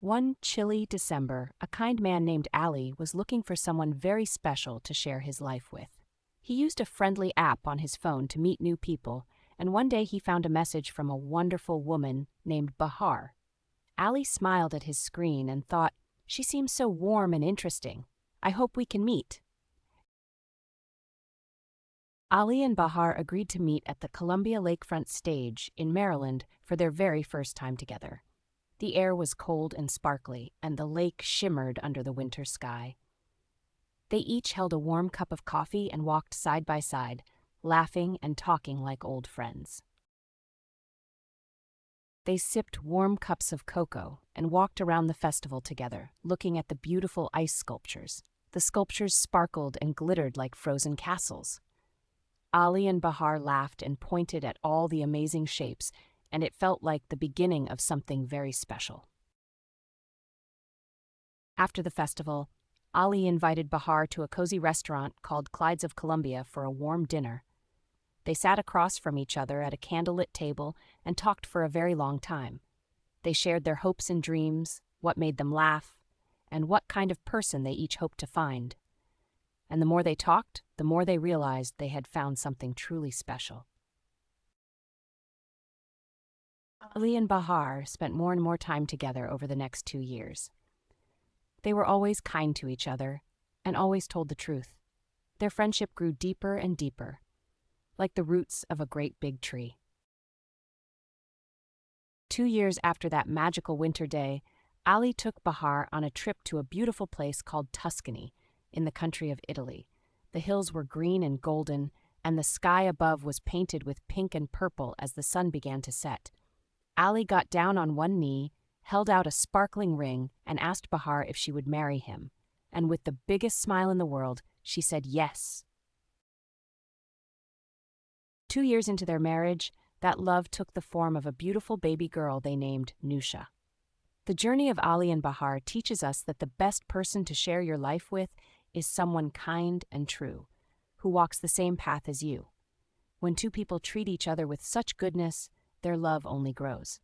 One chilly December, a kind man named Ali was looking for someone very special to share his life with. He used a friendly app on his phone to meet new people, and one day he found a message from a wonderful woman named Bahar. Ali smiled at his screen and thought, "She seems so warm and interesting. I hope we can meet." Ali and Bahar agreed to meet at the Columbia Lakefront stage in Maryland for their very first time together. The air was cold and sparkly, and the lake shimmered under the winter sky. They each held a warm cup of coffee and walked side by side, laughing and talking like old friends. They sipped warm cups of cocoa and walked around the festival together, looking at the beautiful ice sculptures. The sculptures sparkled and glittered like frozen castles. Ali and Bahar laughed and pointed at all the amazing shapes, and it felt like the beginning of something very special. After the festival, Ali invited Bahar to a cozy restaurant called Clyde's of Columbia for a warm dinner. They sat across from each other at a candlelit table and talked for a very long time. They shared their hopes and dreams, what made them laugh, and what kind of person they each hoped to find. And the more they talked, the more they realized they had found something truly special. Ali and Bahar spent more and more time together over the next 2 years. They were always kind to each other and always told the truth. Their friendship grew deeper and deeper, like the roots of a great big tree. 2 years after that magical winter day, Ali took Bahar on a trip to a beautiful place called Tuscany in the country of Italy. The hills were green and golden, and the sky above was painted with pink and purple as the sun began to set. Ali got down on one knee, held out a sparkling ring, and asked Bahar if she would marry him. And with the biggest smile in the world, she said yes. 2 years into their marriage, that love took the form of a beautiful baby girl they named Nusha. The journey of Ali and Bahar teaches us that the best person to share your life with is someone kind and true, who walks the same path as you. When two people treat each other with such goodness, their love only grows.